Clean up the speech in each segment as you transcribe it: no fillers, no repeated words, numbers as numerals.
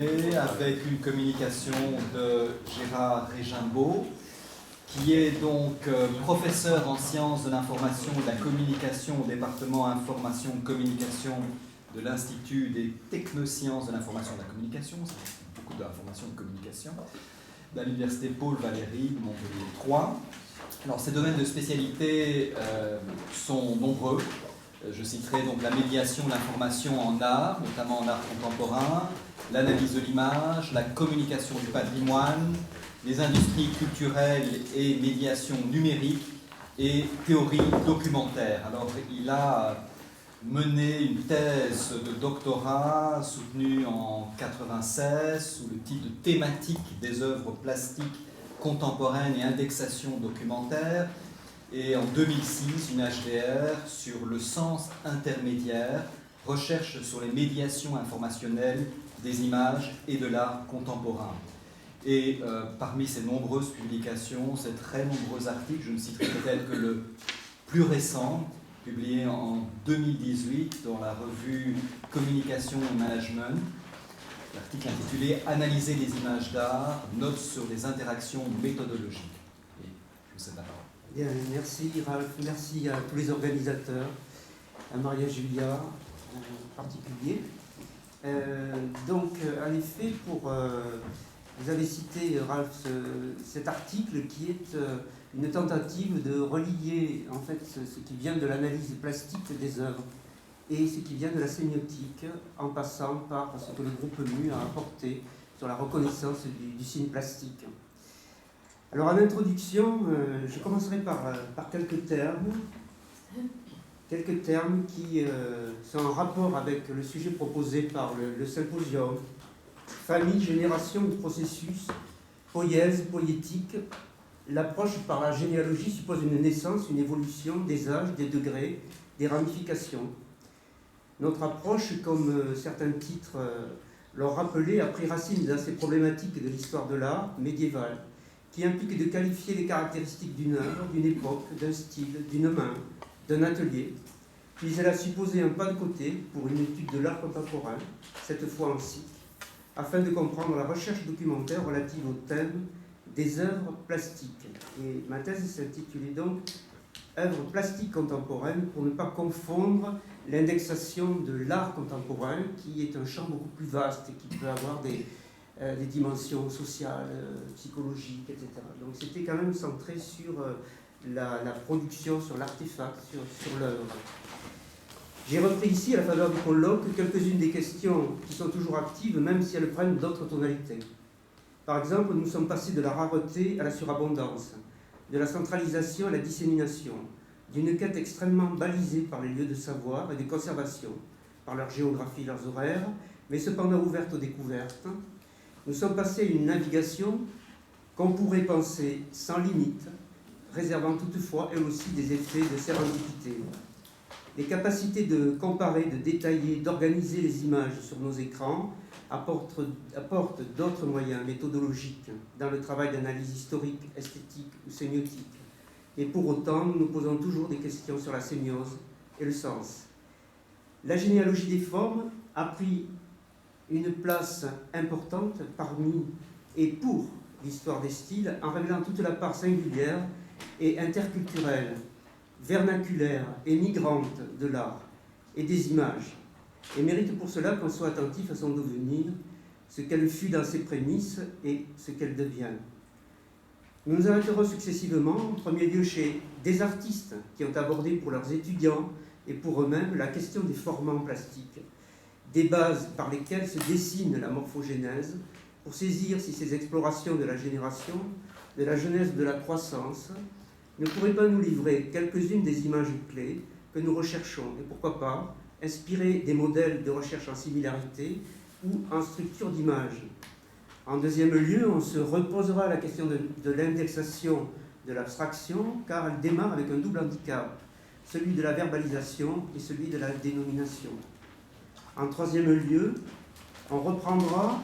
avec une communication de Gérard Régimbaud, qui est donc professeur en sciences de l'information et de la communication au département information et communication de l'Institut des technosciences de l'information et de la communication, c'est beaucoup d'information et de communication, de l'Université Paul Valéry de Montpellier 3. Alors, ces domaines de spécialité sont nombreux. Je citerai donc la médiation de l'information en art, notamment en art contemporain, l'analyse de l'image, la communication du patrimoine, les industries culturelles et médiation numérique et théorie documentaire. Alors, il a mené une thèse de doctorat soutenue en 1996 sous le titre de thématique des œuvres plastiques contemporaines et indexation documentaire, et en 2006 une HDR sur le sens intermédiaire, recherche sur les médiations informationnelles des images et de l'art contemporain. Et parmi ces nombreuses publications, ces très nombreux articles, je ne citerai peut-être que le plus récent, publié en 2018 dans la revue Communication et Management, l'article intitulé « Analyser les images d'art, notes sur les interactions méthodologiques ». Et je vous cède la parole. Bien, merci Ralph, merci à tous les organisateurs, à Maria Julia en particulier. En effet, vous avez cité, Ralph, cet article qui est une tentative de relier en fait ce qui vient de l'analyse plastique des œuvres et ce qui vient de la sémiotique, en passant par ce que le groupe MU a apporté sur la reconnaissance du signe plastique. Alors en introduction, je commencerai par quelques termes qui sont en rapport avec le sujet proposé par le symposium. Famille, génération ou processus, poïèse, poétique. L'approche par la généalogie suppose une naissance, une évolution des âges, des degrés, des ramifications. Notre approche, comme certains titres l'ont rappelé, a pris racine dans ces problématiques de l'histoire de l'art médiéval, qui implique de qualifier les caractéristiques d'une œuvre, d'une époque, d'un style, d'une main, d'un atelier. Puis elle a supposé un pas de côté pour une étude de l'art contemporain, cette fois en cycle, afin de comprendre la recherche documentaire relative au thème des œuvres plastiques. Et ma thèse s'intitulait donc « Œuvres plastiques contemporaines » pour ne pas confondre l'indexation de l'art contemporain, qui est un champ beaucoup plus vaste et qui peut avoir des dimensions sociales, psychologiques, etc. Donc c'était quand même centré sur la production, sur l'artefact, sur l'œuvre. J'ai repris ici, à la faveur du colloque, quelques-unes des questions qui sont toujours actives, même si elles prennent d'autres tonalités. Par exemple, nous sommes passés de la rareté à la surabondance, de la centralisation à la dissémination, d'une quête extrêmement balisée par les lieux de savoir et de conservation, par leur géographie, leurs horaires, mais cependant ouverte aux découvertes. Nous sommes passés à une navigation qu'on pourrait penser sans limite, réservant toutefois, elle aussi, des effets de sérendipité. Les capacités de comparer, de détailler, d'organiser les images sur nos écrans apportent d'autres moyens méthodologiques dans le travail d'analyse historique, esthétique ou sémiotique. Et pour autant, nous nous posons toujours des questions sur la sémiose et le sens. La généalogie des formes a pris une place importante parmi et pour l'histoire des styles, en révélant toute la part singulière et interculturelle, vernaculaire et migrante de l'art et des images, et mérite pour cela qu'on soit attentif à son devenir, ce qu'elle fut dans ses prémices et ce qu'elle devient. Nous nous arrêterons successivement, en premier lieu chez des artistes qui ont abordé pour leurs étudiants et pour eux-mêmes la question des formants plastiques, des bases par lesquelles se dessine la morphogénèse, pour saisir si ces explorations de la génération, de la genèse de la croissance, ne pourraient pas nous livrer quelques-unes des images clés que nous recherchons, et pourquoi pas inspirer des modèles de recherche en similarité ou en structure d'image. En deuxième lieu, on se reposera la question de l'indexation de l'abstraction, car elle démarre avec un double handicap, celui de la verbalisation et celui de la dénomination. En troisième lieu, on reprendra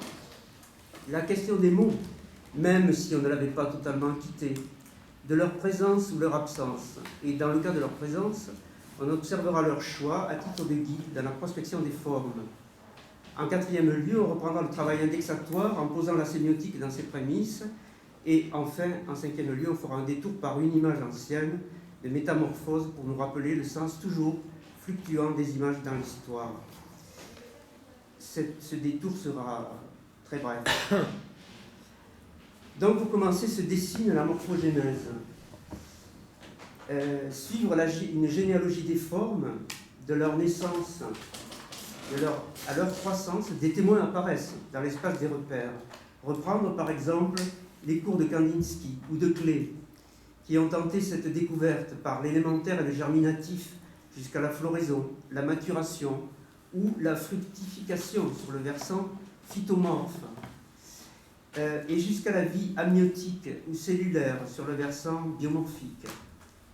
la question des mots, même si on ne l'avait pas totalement quitté, de leur présence ou leur absence. Et dans le cas de leur présence, on observera leur choix à titre de guide dans la prospection des formes. En quatrième lieu, on reprendra le travail indexatoire en posant la sémiotique dans ses prémices. Et enfin, en cinquième lieu, on fera un détour par une image ancienne de métamorphose pour nous rappeler le sens toujours fluctuant des images dans l'histoire. Ce détour sera très bref. Donc, pour commencer, se dessine la morphogénèse. Suivre une généalogie des formes, de leur naissance à leur croissance, des témoins apparaissent dans l'espace des repères. Reprendre par exemple les cours de Kandinsky ou de Klee, qui ont tenté cette découverte par l'élémentaire et le germinatif jusqu'à la floraison, la maturation ou la fructification sur le versant phytomorphe, et jusqu'à la vie amniotique ou cellulaire sur le versant biomorphique,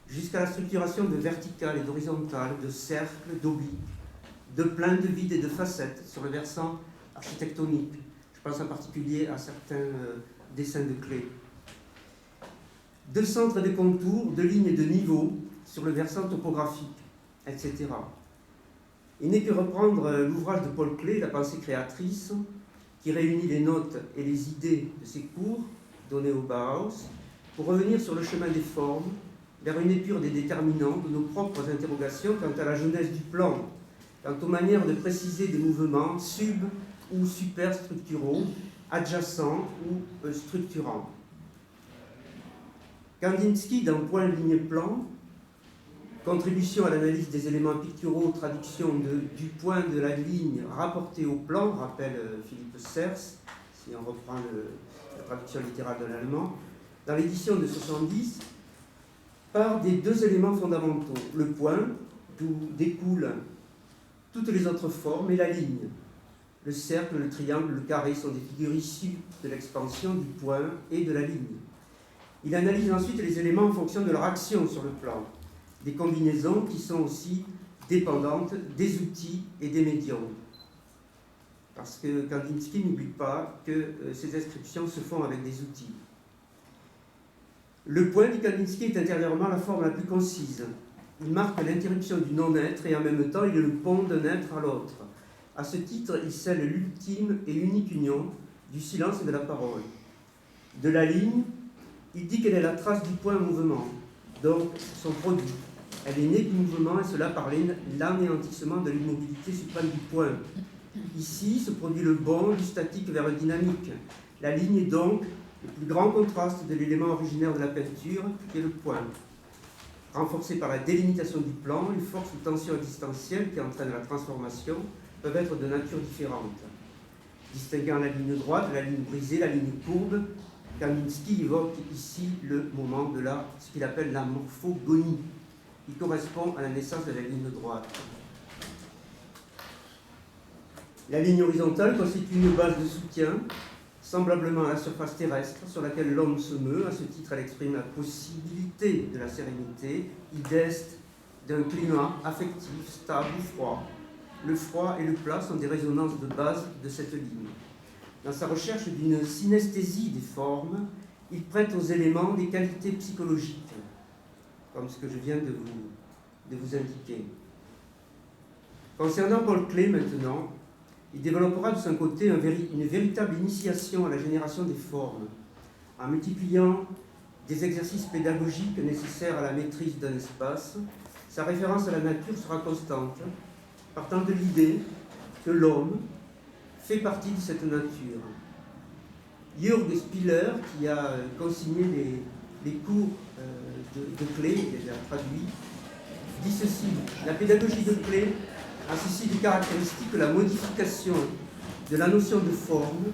jusqu'à la structuration de verticales et d'horizontales, de cercles, d'obliques, de pleins, de vides et de facettes sur le versant architectonique. Je pense en particulier à certains dessins de Klee. De centres et de contours, de lignes et de niveaux sur le versant topographique, etc. Il n'est que reprendre l'ouvrage de Paul Klee, La pensée créatrice, qui réunit les notes et les idées de ses cours donnés au Bauhaus, pour revenir sur le chemin des formes, vers une épure des déterminants de nos propres interrogations quant à la jeunesse du plan, quant aux manières de préciser des mouvements sub- ou superstructuraux, adjacents ou structurants. Kandinsky, dans Point, ligne, plan, contribution à l'analyse des éléments picturaux, traduction du point de la ligne rapporté au plan, rappelle Philippe Sers, si on reprend la traduction littérale de l'allemand, dans l'édition de 70, part des deux éléments fondamentaux, le point, d'où découlent toutes les autres formes, et la ligne. Le cercle, le triangle, le carré sont des figures issues de l'expansion du point et de la ligne. Il analyse ensuite les éléments en fonction de leur action sur le plan, des combinaisons qui sont aussi dépendantes des outils et des médiums. Parce que Kandinsky n'oublie pas que ces inscriptions se font avec des outils. Le point, dit Kandinsky, est intérieurement la forme la plus concise. Il marque l'interruption du non-être et en même temps il est le pont d'un être à l'autre. À ce titre, il scelle l'ultime et unique union du silence et de la parole. De la ligne, il dit qu'elle est la trace du point en mouvement, donc son produit. Elle est née du mouvement et cela par l'anéantissement de l'immobilité suprême du point. Ici se produit le bond du statique vers le dynamique. La ligne est donc le plus grand contraste de l'élément originaire de la peinture, qui est le point. Renforcé par la délimitation du plan, les forces ou tensions existentielles qui entraînent la transformation peuvent être de nature différente. Distinguant la ligne droite, la ligne brisée, la ligne courbe, Kandinsky évoque ici le moment de ce qu'il appelle la morphogonie, qui correspond à la naissance de la ligne droite. La ligne horizontale constitue une base de soutien, semblablement à la surface terrestre sur laquelle l'homme se meut. À ce titre, elle exprime la possibilité de la sérénité, ideste d'un climat affectif, stable ou froid. Le froid et le plat sont des résonances de base de cette ligne. Dans sa recherche d'une synesthésie des formes, il prête aux éléments des qualités psychologiques, comme ce que je viens de vous indiquer. Concernant Paul Klee maintenant, il développera de son côté une véritable initiation à la génération des formes, en multipliant des exercices pédagogiques nécessaires à la maîtrise d'un espace. Sa référence à la nature sera constante, partant de l'idée que l'homme fait partie de cette nature. Jürg Spiller, qui a consigné les cours de Klee, il les a traduits, dit ceci: la pédagogie de Klee a ceci de caractéristique que la modification de la notion de forme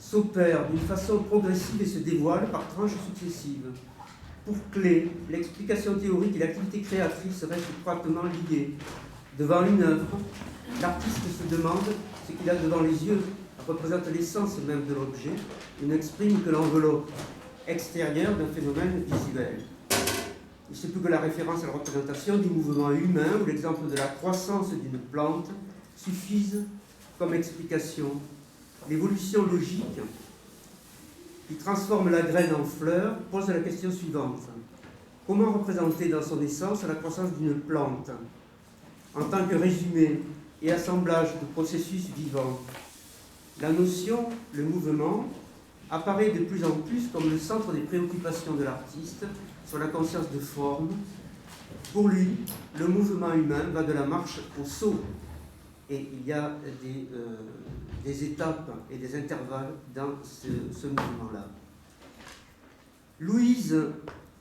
s'opère d'une façon progressive et se dévoile par tranches successives. Pour Klee, l'explication théorique et l'activité créatrice restent étroitement liées. Devant une œuvre, l'artiste se demande ce qu'il a devant les yeux, représente l'essence même de l'objet et n'exprime que l'enveloppe extérieure d'un phénomène visuel. Il se peut que la référence à la représentation du mouvement humain ou l'exemple de la croissance d'une plante suffisent comme explication. L'évolution logique qui transforme la graine en fleur pose la question suivante. Comment représenter dans son essence la croissance d'une plante en tant que résumé et assemblage de processus vivants. La notion, le mouvement, apparaît de plus en plus comme le centre des préoccupations de l'artiste sur la conscience de forme. Pour lui, le mouvement humain va de la marche au saut, et il y a des étapes et des intervalles dans ce mouvement-là. Louise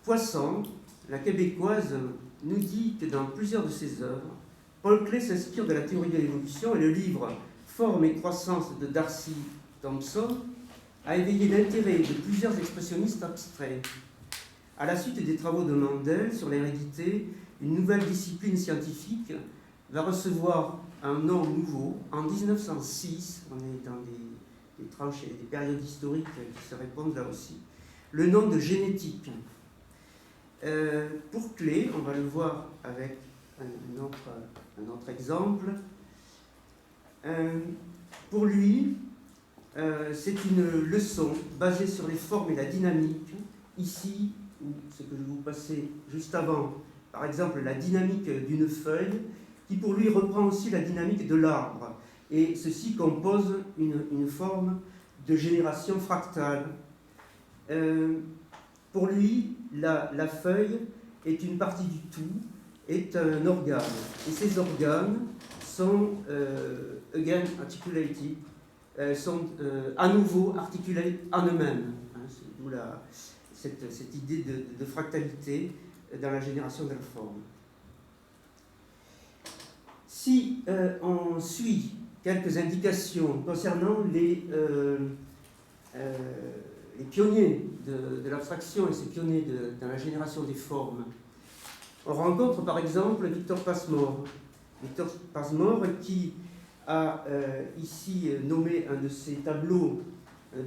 Poisson, la québécoise, nous dit que dans plusieurs de ses œuvres, Paul Klee s'inspire de la théorie de l'évolution, et le livre Forme et croissance de Darcy Thompson a éveillé l'intérêt de plusieurs expressionnistes abstraits. À la suite des travaux de Mandel sur l'hérédité, une nouvelle discipline scientifique va recevoir un nom nouveau. En 1906, on est dans des tranches et des périodes historiques qui se répondent là aussi, le nom de génétique. Pour Klee, on va le voir avec un autre exemple, pour lui, c'est une leçon basée sur les formes et la dynamique. Ici, ce que je vais vous passer juste avant, par exemple la dynamique d'une feuille, qui pour lui reprend aussi la dynamique de l'arbre. Et ceci compose une forme de génération fractale. Pour lui, la feuille est une partie du tout, est un organe. Et ces organes sont again articulated, sont à nouveau articulés en eux-mêmes. C'est d'où cette idée de fractalité dans la génération de la forme. Si on suit quelques indications concernant les pionniers de l'abstraction et ces pionniers dans la génération des formes, on rencontre par exemple Victor Passmore. Victor Passmore qui a ici nommé un de ses tableaux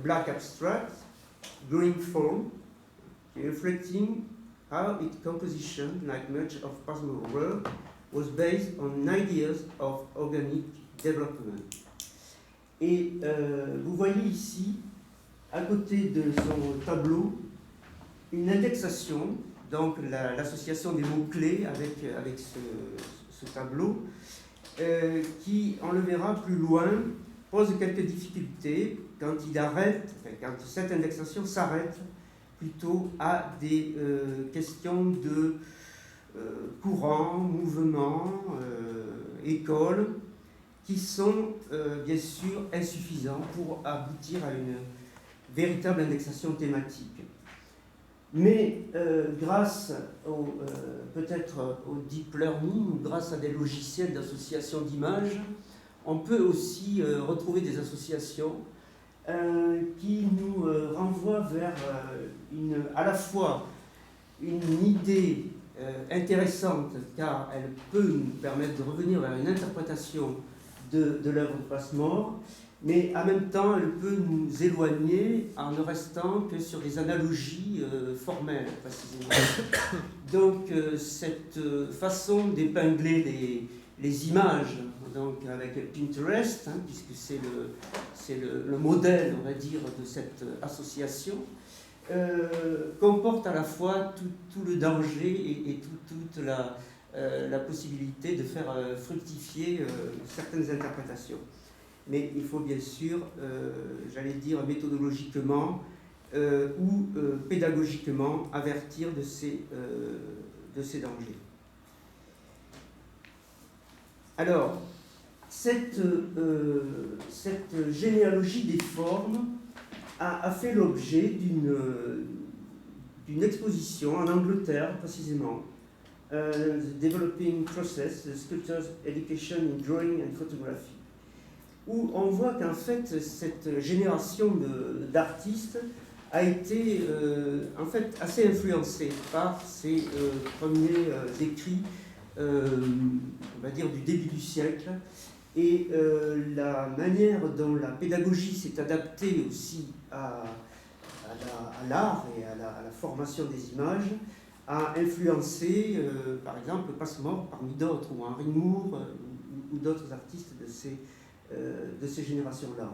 Black Abstract, Growing Form, reflecting how its composition, like much of Passmore's work, was based on ideas of organic development. Et vous voyez ici, à côté de son tableau, une indexation, donc l'association des mots-clés avec ce tableau, qui, on le verra plus loin, pose quelques difficultés quand quand cette indexation s'arrête plutôt à des questions de courant, mouvement, école, qui sont bien sûr insuffisants pour aboutir à une véritable indexation thématique. Mais grâce peut-être au deep learning ou grâce à des logiciels d'association d'images, on peut aussi retrouver des associations qui nous renvoient vers à la fois une idée intéressante, car elle peut nous permettre de revenir vers une interprétation de l'œuvre de Passmore, mais en même temps, elle peut nous éloigner en ne restant que sur des analogies formelles, précisément. Donc, cette façon d'épingler les images, donc avec Pinterest, puisque c'est le modèle, on va dire, de cette association, comporte à la fois tout le danger et toute la possibilité de faire fructifier certaines interprétations. Mais il faut bien sûr, j'allais dire méthodologiquement ou pédagogiquement, avertir de ces dangers. Alors, cette généalogie des formes a fait l'objet d'une exposition en Angleterre, précisément, The Developing Process, The Sculptor's Education in Drawing and Photography, où on voit qu'en fait, cette génération d'artistes a été en fait assez influencée par ces premiers écrits, on va dire, du début du siècle, et la manière dont la pédagogie s'est adaptée aussi à l'art et à la formation des images a influencé, par exemple, Passmore parmi d'autres, ou Henry Moore, ou d'autres artistes de ces générations-là.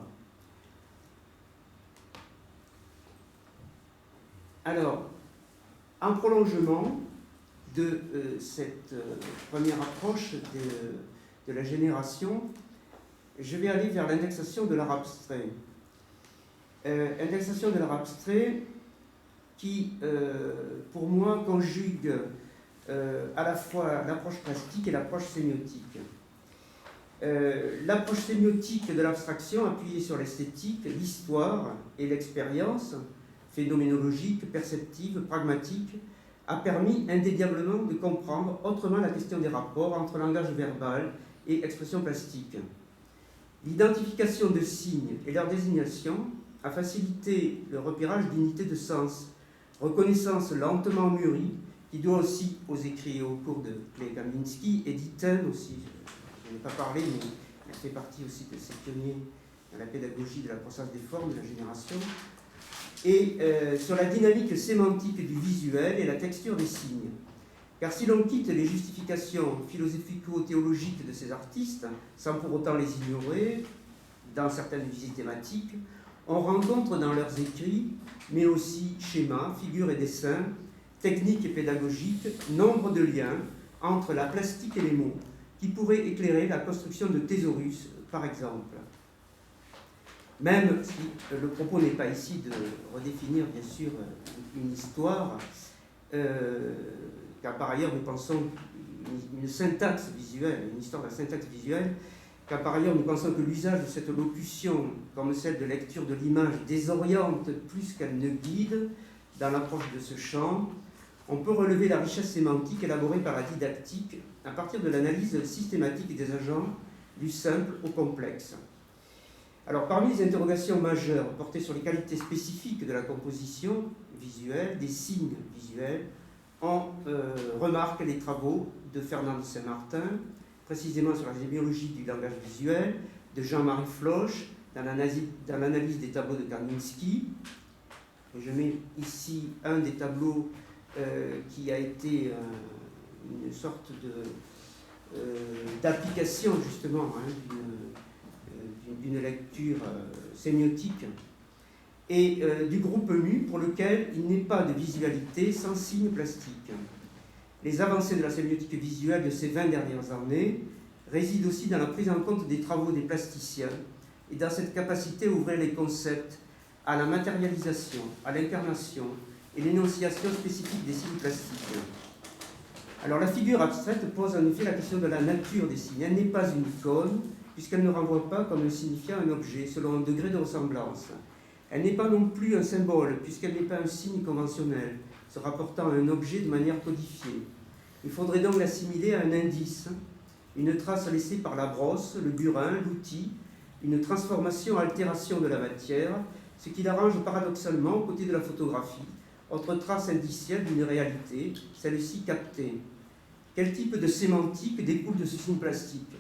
Alors, en prolongement de cette première approche de la génération, je vais aller vers l'indexation de l'art abstrait. Indexation de l'art abstrait qui, pour moi, conjugue à la fois l'approche plastique et l'approche sémiotique. L'approche sémiotique de l'abstraction appuyée sur l'esthétique, l'histoire et l'expérience phénoménologique, perceptive, pragmatique, a permis indéniablement de comprendre autrement la question des rapports entre langage verbal et expression plastique. L'identification de signes et leur désignation a facilité le repérage d'unités de sens, reconnaissance lentement mûrie, qui doit aussi aux écrits au cours de Clay Kaminsky et d'Itten aussi. Je n'en ai pas parlé, mais elle fait partie aussi de ces pionniers dans la pédagogie de la croissance des formes de la génération. Et sur la dynamique sémantique du visuel et la texture des signes. Car si l'on quitte les justifications philosophico-théologiques de ces artistes, sans pour autant les ignorer, dans certaines visites thématiques, on rencontre dans leurs écrits, mais aussi schémas, figures et dessins, techniques et pédagogiques, nombre de liens entre la plastique et les mots, qui pourraient éclairer la construction de thésaurus, par exemple. Même si le propos n'est pas ici de redéfinir, bien sûr, une histoire, car par ailleurs nous pensons une syntaxe visuelle, une histoire de la syntaxe visuelle, car par ailleurs nous pensons que l'usage de cette locution, comme celle de lecture de l'image, désoriente plus qu'elle ne guide dans l'approche de ce champ. On peut relever la richesse sémantique élaborée par la didactique à partir de l'analyse systématique des agents du simple au complexe. Alors, parmi les interrogations majeures portées sur les qualités spécifiques de la composition visuelle, des signes visuels, on remarque les travaux de Fernand de Saint-Martin, précisément sur la sémiologie du langage visuel, de Jean-Marie Floch, dans l'analyse des tableaux de Kaminsky. Je mets ici un des tableaux qui a été une sorte d'application, justement, d'une lecture sémiotique, et du groupe mu pour lequel il n'est pas de visualité sans signe plastique. Les avancées de la sémiotique visuelle de ces 20 dernières années résident aussi dans la prise en compte des travaux des plasticiens et dans cette capacité à ouvrir les concepts à la matérialisation, à l'incarnation et l'énonciation spécifique des signes plastiques. Alors la figure abstraite pose en effet la question de la nature des signes. Elle n'est pas une icône, puisqu'elle ne renvoie pas comme le signifiant un objet selon un degré de ressemblance. Elle n'est pas non plus un symbole, puisqu'elle n'est pas un signe conventionnel, se rapportant à un objet de manière codifiée. Il faudrait donc l'assimiler à un indice, une trace laissée par la brosse, le burin, l'outil, une transformation, altération de la matière, ce qui l'arrange paradoxalement aux côtés de la photographie, autre trace indicielle d'une réalité, celle-ci captée. Quel type de sémantique découle de ce signe plastique ?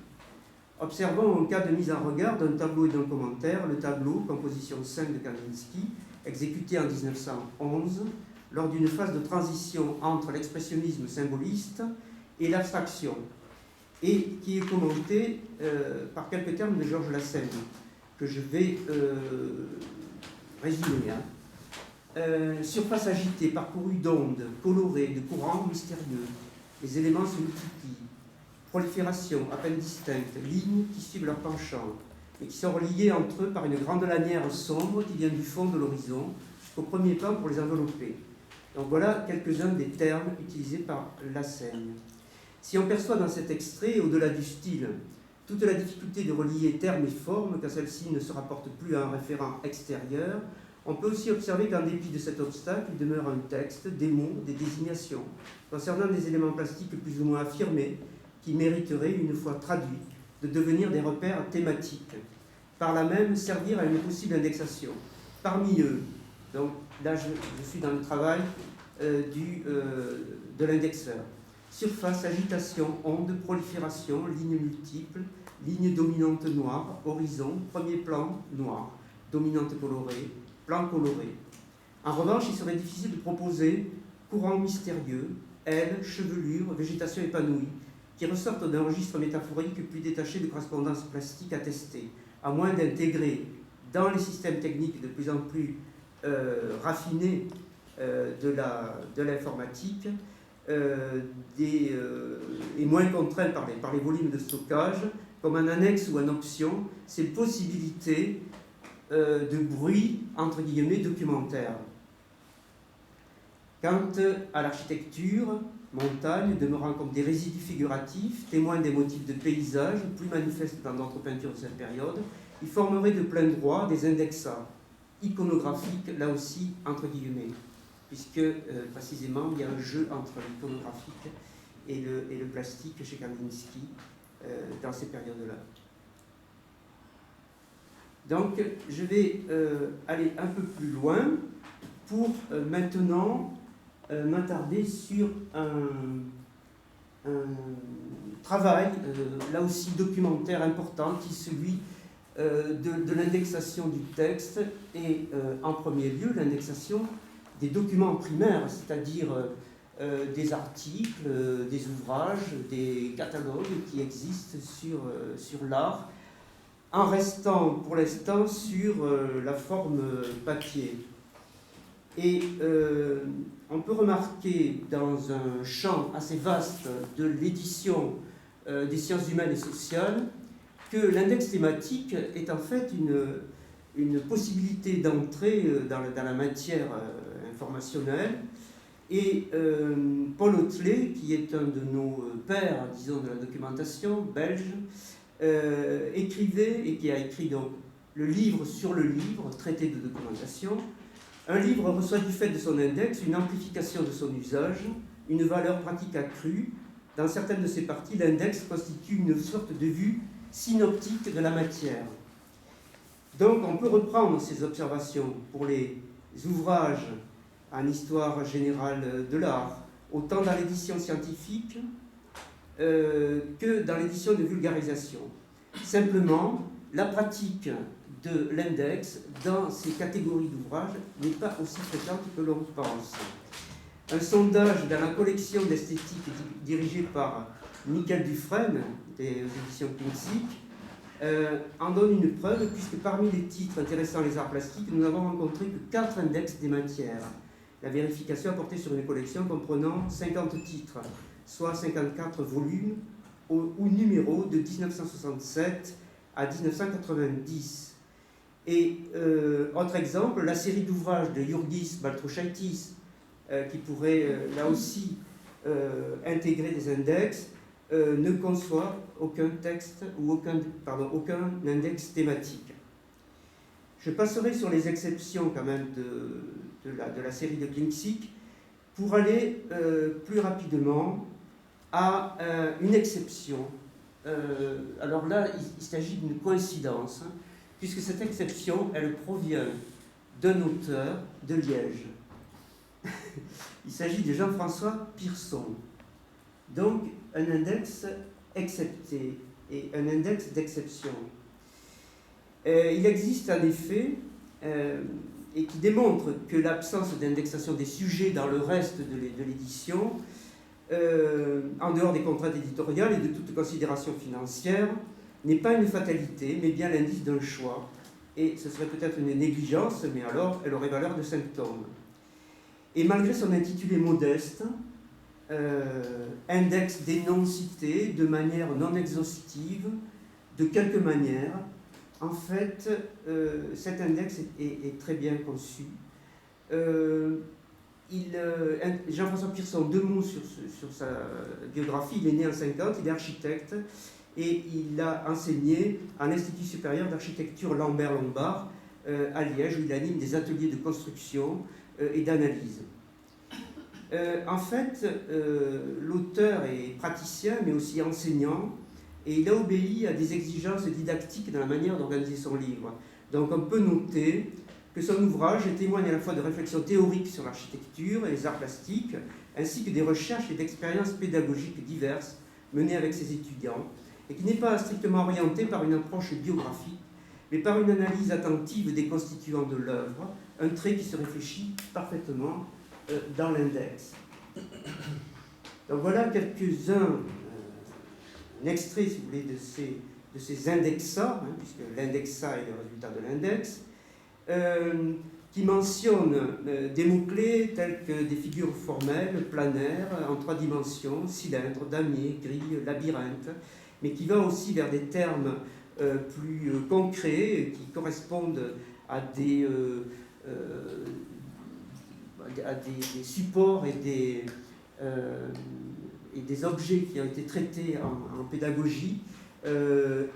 Observons un cas de mise en regard d'un tableau et d'un commentaire, le tableau, composition 5 de Kaminsky, exécuté en 1911, lors d'une phase de transition entre l'expressionnisme symboliste et l'abstraction, et qui est commenté par quelques termes de Georges Lassaigne, que je vais résumer. Surface agitée, parcourue d'ondes, colorées, de courants mystérieux, les éléments se multiplient. Prolifération, à peine distincte, lignes qui suivent leur penchant, et qui sont reliées entre eux par une grande lanière sombre qui vient du fond de l'horizon jusqu'au premier plan pour les envelopper. Donc voilà quelques-uns des termes utilisés par Lassaigne. Si on perçoit dans cet extrait, au-delà du style, toute la difficulté de relier termes et formes, quand celle-ci ne se rapporte plus à un référent extérieur, on peut aussi observer qu'en dépit de cet obstacle, il demeure un texte, des mots, des désignations, concernant des éléments plastiques plus ou moins affirmés, qui mériteraient, une fois traduits, de devenir des repères thématiques, par là même servir à une possible indexation. Parmi eux, donc là je suis dans le travail de l'indexeur, surface, agitation, onde, prolifération, lignes multiples, lignes dominantes noires, horizon, premier plan noir, dominante colorée, plan coloré. En revanche, il serait difficile de proposer courant mystérieux, ailes, chevelure, végétation épanouie, qui ressortent d'un registre métaphorique plus détaché de correspondances plastiques attestées, à moins d'intégrer dans les systèmes techniques de plus en plus raffinés de l'informatique est moins contraint par les volumes de stockage, comme en annexe ou en option, ces possibilités de bruit, entre guillemets, documentaire. Quant à l'architecture, montagne, demeurant comme des résidus figuratifs, témoins des motifs de paysage, plus manifestes dans d'autres peintures de cette période, ils formeraient de plein droit des indexats iconographiques, là aussi, entre guillemets, puisque précisément il y a un jeu entre l'iconographique et le plastique chez Kandinsky dans ces périodes-là. Donc je vais aller un peu plus loin pour maintenant m'attarder sur un travail, là aussi documentaire important, qui est celui de l'indexation du texte et en premier lieu l'indexation des documents primaires, c'est-à-dire des articles, des ouvrages, des catalogues qui existent sur l'art, en restant pour l'instant sur la forme papier. Et on peut remarquer dans un champ assez vaste de l'édition des sciences humaines et sociales que l'index thématique est en fait une possibilité d'entrée dans la matière informationnelle. Et Paul Hotelet, qui est un de nos pères, disons, de la documentation belge, écrivait, et qui a écrit donc le livre sur le livre, traité de documentation. Un livre reçoit du fait de son index une amplification de son usage, une valeur pratique accrue. Dans certaines de ses parties, l'index constitue une sorte de vue synoptique de la matière. Donc on peut reprendre ces observations pour les ouvrages en histoire générale de l'art, autant dans l'édition scientifique que dans l'édition de vulgarisation. Simplement, la pratique de l'index dans ces catégories d'ouvrages n'est pas aussi fréquente que l'on pense. Un sondage dans la collection d'esthétique dirigée par Michael Dufresne, des éditions Kinsic, en donne une preuve, puisque parmi les titres intéressant les arts plastiques, nous n'avons rencontré que 4 index des matières. La vérification a porté sur une collection comprenant 50 titres, soit 54 volumes ou numéros de 1967 à 1990. Et autre exemple, la série d'ouvrages de Jurgis Baltrušaitis, qui pourrait là aussi intégrer des index, ne conçoit aucun texte ou aucun index thématique. Je passerai sur les exceptions quand même de la série de Kinsic pour aller plus rapidement à une exception. Alors là, il s'agit d'une coïncidence, puisque cette exception, elle provient d'un auteur de Liège. Il s'agit de Jean-François Pierson. Donc, un index excepté et un index d'exception. Il existe en effet, et qui démontre que l'absence d'indexation des sujets dans le reste de l'édition, en dehors des contraintes éditoriales et de toute considération financière, n'est pas une fatalité, mais bien l'indice d'un choix. Et ce serait peut-être une négligence, mais alors elle aurait valeur de symptôme. Et malgré son intitulé modeste, index des noms cités de manière non exhaustive, de quelque manière, en fait, cet index est très bien conçu. Jean-François Pierson, 2 mots sur sa biographie. Il est né en 50, il est architecte et il a enseigné à l'Institut supérieur d'architecture Lambert-Lombard à Liège, où il anime des ateliers de construction et d'analyse. En fait, l'auteur est praticien, mais aussi enseignant, et il a obéi à des exigences didactiques dans la manière d'organiser son livre. Donc on peut noter que son ouvrage témoigne à la fois de réflexions théoriques sur l'architecture et les arts plastiques, ainsi que des recherches et d'expériences pédagogiques diverses menées avec ses étudiants, et qui n'est pas strictement orienté par une approche biographique, mais par une analyse attentive des constituants de l'œuvre, un trait qui se réfléchit parfaitement dans l'index. Donc voilà quelques-uns, un extrait, si vous voulez, de ces indexats, puisque l'indexa est le résultat de l'index. qui mentionne des mots-clés tels que des figures formelles, planaires, en 3 dimensions, cylindre, damier, grille, labyrinthe, mais qui va aussi vers des termes plus concrets, qui correspondent à des supports et des objets qui ont été traités en pédagogie,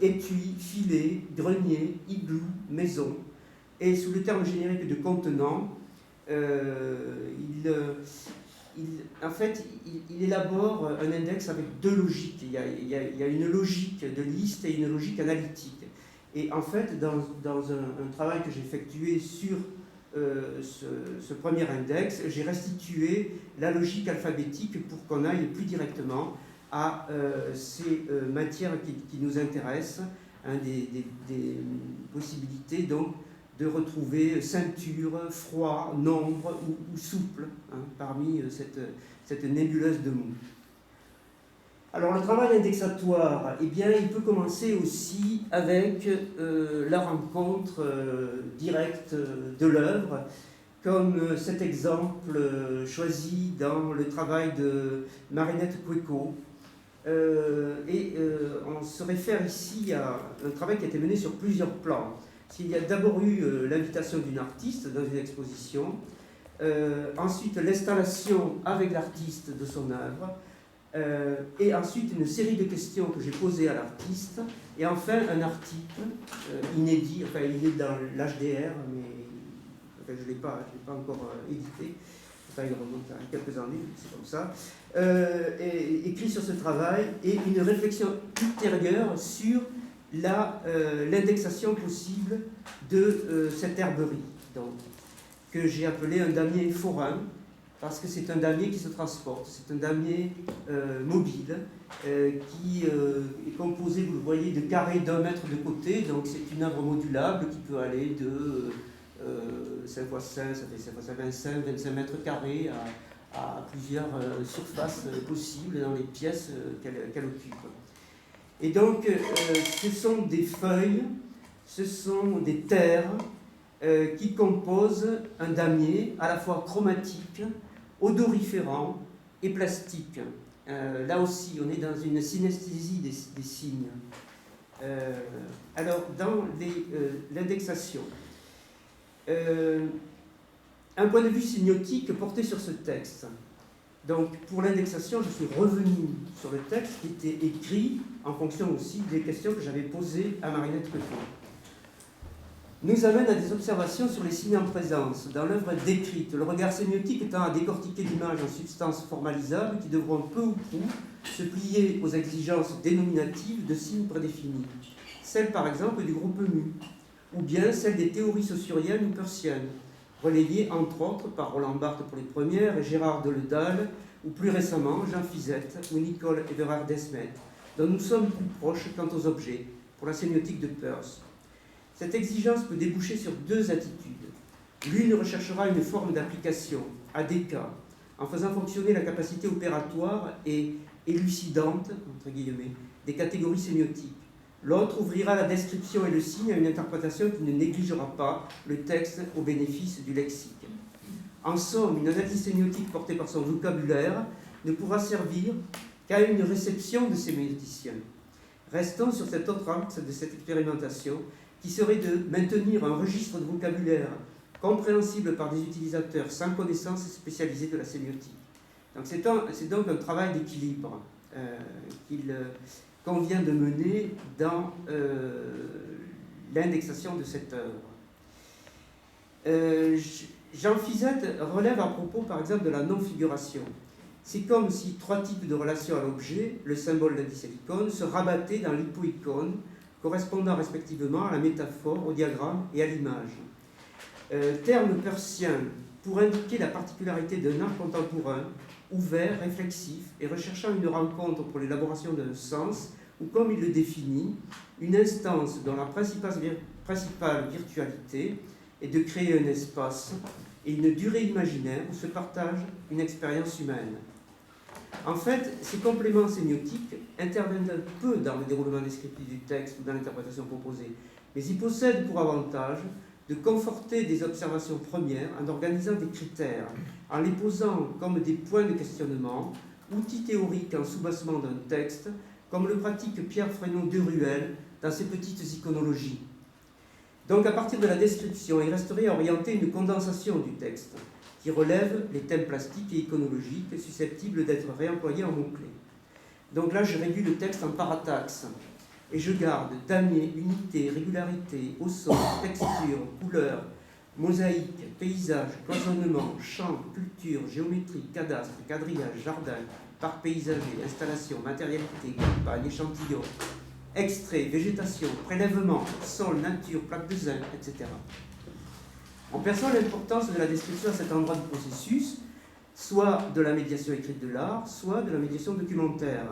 étui, filet, grenier, igloo, maison. Et sous le terme générique de contenant, en fait, il élabore un index avec 2 logiques. Il y a une logique de liste et une logique analytique. Et en fait, dans un travail que j'ai effectué sur ce premier index, j'ai restitué la logique alphabétique pour qu'on aille plus directement à ces matières qui nous intéressent, hein, des possibilités donc de retrouver ceinture, froid, nombre ou souple, hein, parmi cette nébuleuse de mots. Alors le travail indexatoire, eh bien, il peut commencer aussi avec la rencontre directe de l'œuvre, comme cet exemple choisi dans le travail de Marinette Koueko. On se réfère ici à un travail qui a été mené sur plusieurs plans. Il y a d'abord eu l'invitation d'une artiste dans une exposition, ensuite l'installation avec l'artiste de son œuvre, et ensuite une série de questions que j'ai posées à l'artiste, et enfin un article inédit, enfin il est dans l'HDR, mais enfin, je ne l'ai pas encore édité, enfin il remonte à quelques années, c'est comme ça, écrit sur ce travail, et une réflexion ultérieure sur l'indexation possible de cette herberie, donc, que j'ai appelé un damier forain, parce que c'est un damier qui se transporte, c'est un damier mobile, qui est composé, vous le voyez, de carrés d'1 mètre de côté, donc c'est une œuvre modulable qui peut aller de 5 x 5, ça fait 5 x 5, 25 mètres carrés, à plusieurs surfaces possibles dans les pièces qu'elle occupe. Et donc, ce sont des feuilles, ce sont des terres qui composent un damier à la fois chromatique, odoriférant et plastique. Là aussi, on est dans une synesthésie des signes. Alors, dans l'indexation, un point de vue sémiotique porté sur ce texte. Donc, pour l'indexation, je suis revenu sur le texte qui était écrit en fonction aussi des questions que j'avais posées à Marinette Koueko. Nous amène à des observations sur les signes en présence. Dans l'œuvre décrite, le regard sémiotique tend à décortiquer l'image en substances formalisables qui devront peu ou prou se plier aux exigences dénominatives de signes prédéfinis. Celle, par exemple, du groupe mu, ou bien celle des théories saussuriennes ou persiennes, relayées entre autres par Roland Barthes pour les premières et Gérard Deledal, ou plus récemment Jean Fizette ou Nicole Everard-Desmet, dont nous sommes plus proches quant aux objets, pour la sémiotique de Peirce. Cette exigence peut déboucher sur 2 attitudes. L'une recherchera une forme d'application, à des cas, en faisant fonctionner la capacité opératoire et élucidante, entre guillemets, des catégories sémiotiques. L'autre ouvrira la description et le signe à une interprétation qui ne négligera pas le texte au bénéfice du lexique. En somme, une analyse sémiotique portée par son vocabulaire ne pourra servir qu'à une réception de sémioticiens. Restons sur cet autre axe de cette expérimentation, qui serait de maintenir un registre de vocabulaire compréhensible par des utilisateurs sans connaissance spécialisée de la sémiotique. Donc c'est donc un travail d'équilibre qu'il convient de mener dans l'indexation de cette œuvre. Jean Fizette relève à propos, par exemple, de la non-figuration. C'est comme si 3 types de relations à l'objet, le symbole, l'indice et l'icône, se rabattaient dans l'hypoïcône, correspondant respectivement à la métaphore, au diagramme et à l'image. Terme persien pour indiquer la particularité d'un art contemporain, ouvert, réflexif et recherchant une rencontre pour l'élaboration d'un sens, ou comme il le définit, une instance dont la principale virtualité est de créer un espace et une durée imaginaire où se partage une expérience humaine. En fait, ces compléments sémiotiques interviennent un peu dans le déroulement descriptif du texte ou dans l'interprétation proposée, mais ils possèdent pour avantage de conforter des observations premières en organisant des critères, en les posant comme des points de questionnement, outils théoriques en soubassement d'un texte, comme le pratique Pierre Fresneau de Ruelle dans ses petites iconologies. Donc à partir de la description, il resterait à orienter une condensation du texte, qui relève les thèmes plastiques et iconologiques susceptibles d'être réemployés en mots-clés. Donc là, je réduis le texte en parataxes et je garde damier, unité, régularité, au son, texture, couleur, mosaïque, paysage, cloisonnement, champ, culture, géométrie, cadastre, quadrillage, jardin, parc paysager, installation, matérialité, campagne, échantillon, extrait, végétation, prélèvement, sol, nature, plaque de zinc, etc. On perçoit l'importance de la description à cet endroit du processus, soit de la médiation écrite de l'art, soit de la médiation documentaire.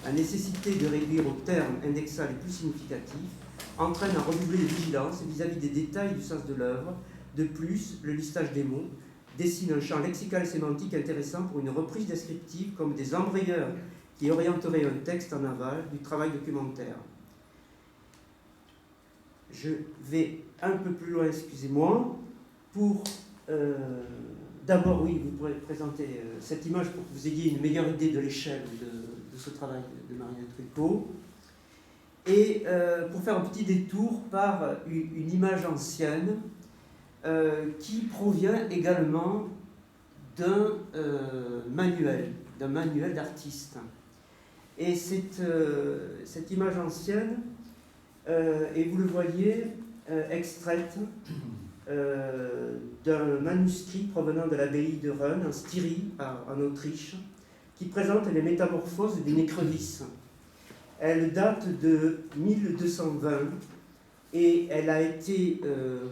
La nécessité de réduire aux termes indexats les plus significatifs entraîne à redoubler de vigilance vis-à-vis des détails du sens de l'œuvre. De plus, le listage des mots dessine un champ lexical et sémantique intéressant pour une reprise descriptive comme des embrayeurs qui orienteraient un texte en aval du travail documentaire. Je vais un peu plus loin, excusez-moi, pour... D'abord, oui, vous pourrez présenter cette image pour que vous ayez une meilleure idée de l'échelle de ce travail de Marina Tricot. Et pour faire un petit détour par une image ancienne qui provient également d'un manuel d'artiste. Et cette image ancienne, et vous le voyez, extraite d'un manuscrit provenant de l'abbaye de Run, en Styrie, en Autriche, qui présente les métamorphoses d'une écrevisse. Elle date de 1220 et elle a été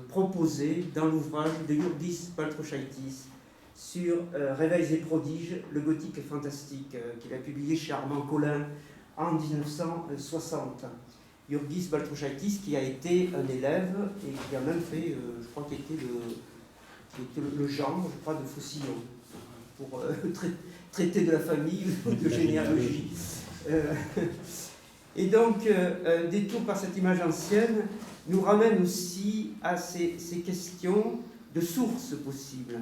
proposée dans l'ouvrage de Jurgis Baltrušaitis sur Réveils et prodiges, le gothique fantastique, qu'il a publié chez Armand Collin en 1960. Jurgis Baltrušaitis, qui a été un élève et qui a même fait, je crois, qui était le genre, je crois, de Faucillon, pour traiter de la famille ou de généalogie. Et donc, détour par cette image ancienne nous ramène aussi à ces questions de sources possibles.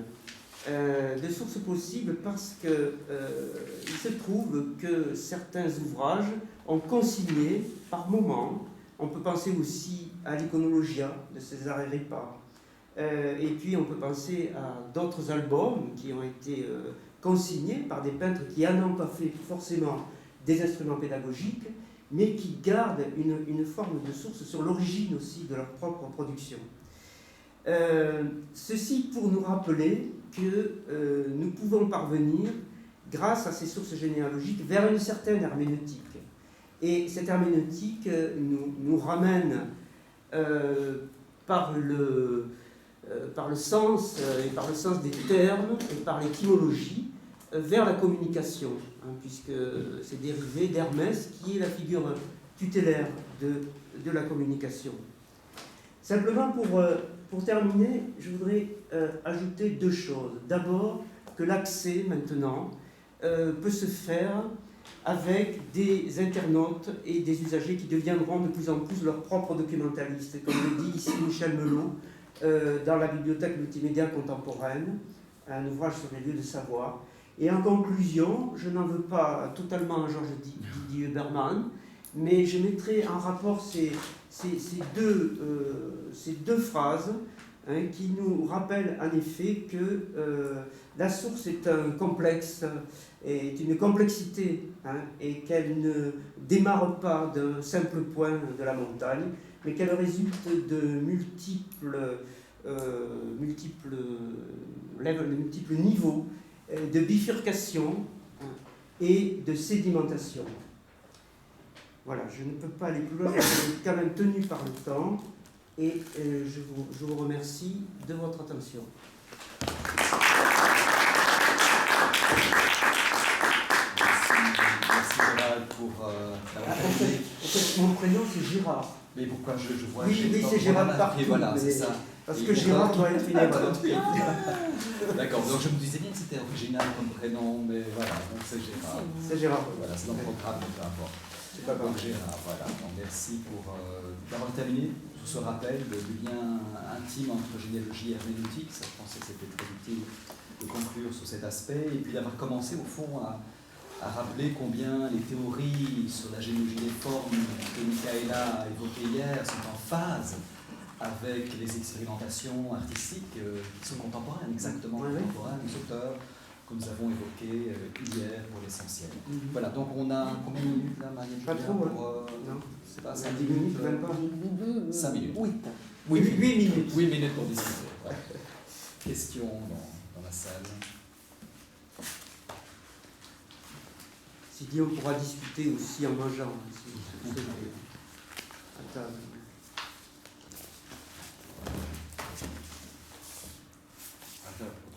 Parce qu'il se trouve que certains ouvrages ont consigné par moments, on peut penser aussi à l'Iconologia de César Ripa, et puis on peut penser à d'autres albums qui ont été consignés par des peintres qui n'en ont pas fait forcément des instruments pédagogiques, mais qui gardent une forme de source sur l'origine aussi de leur propre production. Ceci pour nous rappeler que nous pouvons parvenir, grâce à ces sources généalogiques, vers une certaine herméneutique. Et cette herméneutique nous ramène par le sens et par le sens des termes et par l'étymologie vers la communication, puisque c'est dérivé d'Hermès, qui est la figure tutélaire de la communication. Simplement pour terminer, je voudrais ajouter deux choses. D'abord, que l'accès maintenant peut se faire avec des internautes et des usagers qui deviendront de plus en plus leurs propres documentalistes, comme le dit ici Michel Melot dans la bibliothèque multimédia contemporaine, un ouvrage sur les lieux de savoir. Et en conclusion, je n'en veux pas totalement à Georges Didier Berman, mais je mettrai en rapport ces deux phrases qui nous rappellent en effet que la source est un complexe, est une complexité, et qu'elle ne démarre pas d'un simple point de la montagne, mais qu'elle résulte de multiples niveaux de bifurcation et de sédimentation. Voilà, je ne peux pas aller plus loin, je suis quand même tenu par le temps, et je vous remercie de votre attention. Merci Gérald pour la en fait, mon prénom c'est Gérard. Mais pourquoi je vois Oui, c'est Gérard partout. Voilà, c'est ça. Parce que Gérard doit être une erreur. D'accord, donc je me disais bien que c'était original comme prénom, mais voilà, donc c'est Gérard. C'est Gérard. Voilà, c'est dans le programme, peu importe. C'est pas grave. Donc Gérard, voilà. Donc merci d'avoir terminé sous ce rappel du lien intime entre généalogie et herméneutique. Ça, je pensais que c'était très utile de conclure sur cet aspect et puis d'avoir commencé au fond à rappeler combien les théories sur la généalogie des formes que Michaela a évoquées hier sont en phase avec les expérimentations artistiques qui sont contemporaines, exactement contemporaines, des auteurs que nous avons évoqués hier pour l'essentiel. Voilà, donc on a combien de minutes là, Marie? Pas trop, non, c'est pas 5 10 minutes, même pas. 5 minutes. 8 minutes. 8 minutes pour discuter. Ouais. Questions dans la salle? Si dit, on pourra discuter aussi en mangeant. À table.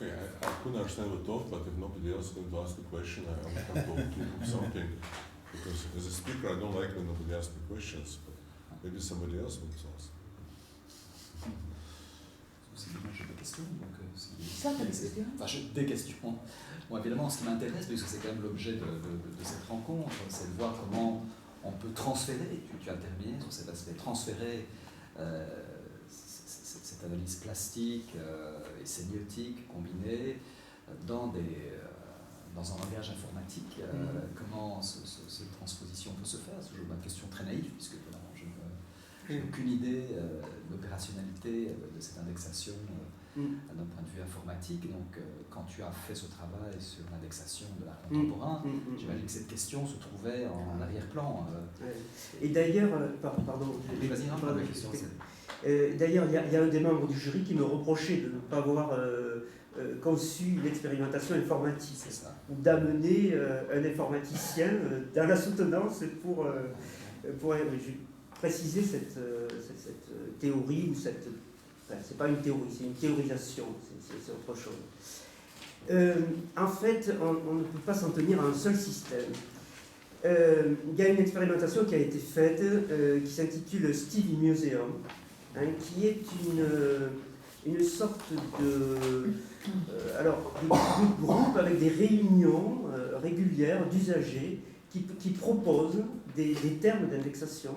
Okay, I couldn't understand the talk, but if nobody else is going to ask a question, I can talk to something. Because as a speaker, I don't like when nobody asks me questions, but maybe somebody else wants to ask. J'ai des questions, donc Ça, t'as des questions? Enfin, des questions. Bon, évidemment, ce qui m'intéresse, puisque c'est quand même l'objet de cette rencontre, c'est de voir comment on peut transférer, tu as terminé sur cet aspect, transférer cette analyse plastique et sémiotique combinée dans un langage informatique. Comment cette transposition peut se faire? C'est toujours ma question très naïve, puisque évidemment, je n'ai aucune idée de l'opérationnalité de cette indexation d'un point de vue informatique. Donc, quand tu as fait ce travail sur l'indexation de l'art contemporain, j'imagine que cette question se trouvait en arrière-plan. Et d'ailleurs, pardon. Vas-y, la question. D'ailleurs, il y a un des membres du jury qui me reprochait de ne pas avoir conçu l'expérimentation informatique, ou d'amener un informaticien dans la soutenance pour préciser cette théorie, ou c'est pas une théorie, c'est une théorisation, c'est autre chose. En fait, on ne peut pas s'en tenir à un seul système. Il y a une expérimentation qui a été faite qui s'intitule Stevie Museum, qui est une sorte de groupe avec des réunions régulières d'usagers qui proposent des termes d'indexation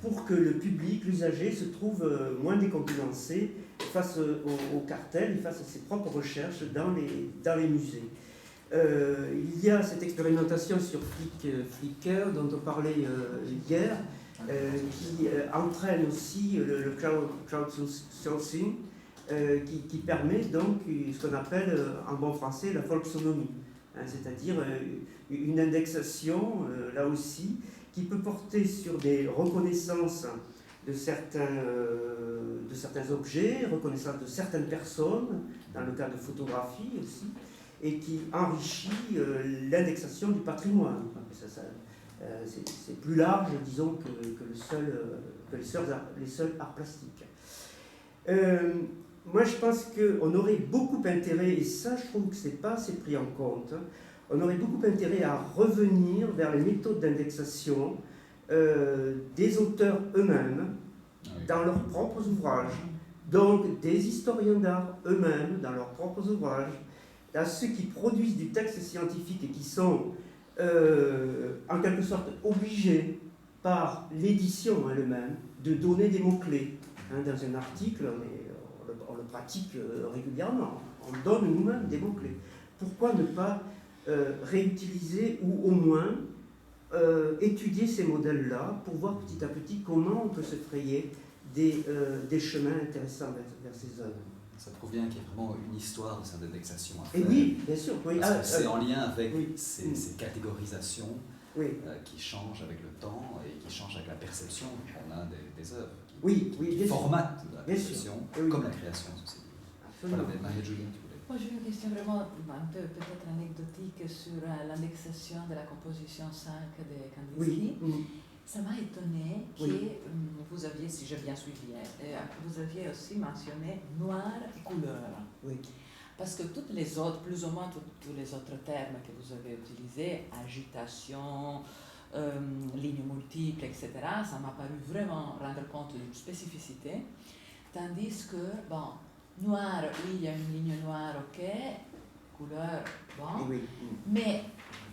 pour que le public, l'usager, se trouve moins décompétensé face au cartel et face à ses propres recherches dans les musées. Il y a cette expérimentation sur Flickr dont on parlait hier, qui entraîne aussi le crowdsourcing, qui permet donc ce qu'on appelle en bon français la folksonomie, c'est-à-dire une indexation, là aussi, qui peut porter sur des reconnaissances de certains objets, reconnaissance de certaines personnes, dans le cas de photographie aussi, et qui enrichit l'indexation du patrimoine. C'est plus large, disons, que les seuls arts plastiques. Moi, je pense qu'on aurait beaucoup intérêt, et ça, je trouve que ce n'est pas assez pris en compte, on aurait beaucoup intérêt à revenir vers les méthodes d'indexation des auteurs eux-mêmes dans leurs propres ouvrages, donc des historiens d'art eux-mêmes dans leurs propres ouvrages, à ceux qui produisent du texte scientifique et qui sont en quelque sorte obligés par l'édition elle-même de donner des mots-clés. Dans un article, on le pratique régulièrement, on donne nous-mêmes des mots-clés. Pourquoi ne pas réutiliser ou au moins étudier ces modèles-là pour voir petit à petit comment on peut se frayer des chemins intéressants vers ces œuvres. Ça prouve bien qu'il y a vraiment une histoire de cette indexation à faire. Et oui, bien sûr. Oui. Parce que c'est en lien avec ces catégorisations qui changent avec le temps et qui changent avec la perception qu'on a des œuvres. Qui formatent la perception comme la création, ceci dit. Voilà, Marie-Julie, tu voulais. Moi, j'ai une question vraiment un peu peut-être anecdotique sur l'indexation de la composition 5 de Kandinsky. Ça m'a étonné que vous aviez, si j'ai bien suivi, vous aviez aussi mentionné noir et couleur. Oui. Parce que toutes les autres, plus ou moins tous les autres termes que vous avez utilisés, agitation, lignes multiples, etc., ça m'a paru vraiment rendre compte d'une spécificité. Tandis que, bon, noir, oui, il y a une ligne noire, ok, couleur, bon, mais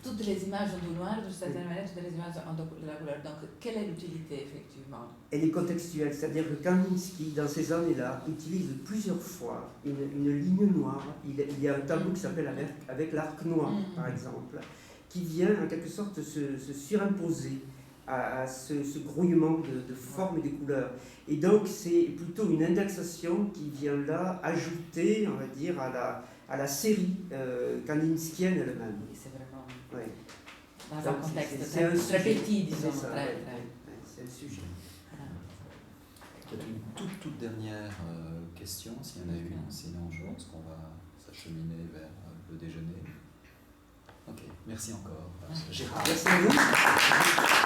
toutes les images ont du noir, d'une certaine manière, toutes les images ont de la couleur. Donc, quelle est l'utilité, effectivement? Elle est contextuelle, c'est-à-dire que Kandinsky, dans ces années-là, utilise plusieurs fois une ligne noire. Il y a un tableau qui s'appelle avec l'arc noir, par exemple, qui vient en quelque sorte se surimposer à ce grouillement de formes et de couleurs. Et donc, c'est plutôt une indexation qui vient là ajouter, on va dire, à la série kandinskienne elle-même. Oui, c'est vraiment Ouais. dans Donc, un contexte c'est un très sujet. petit, disons. C'est ça, Très, ouais, très. ouais, c'est le sujet. Voilà. Peut-être une toute dernière question, s'il y en a une, sinon je pense qu'on va s'acheminer vers le déjeuner. Ok, merci encore. Gérard. Merci à vous.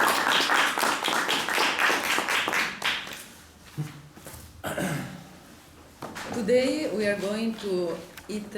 Today we are going to eat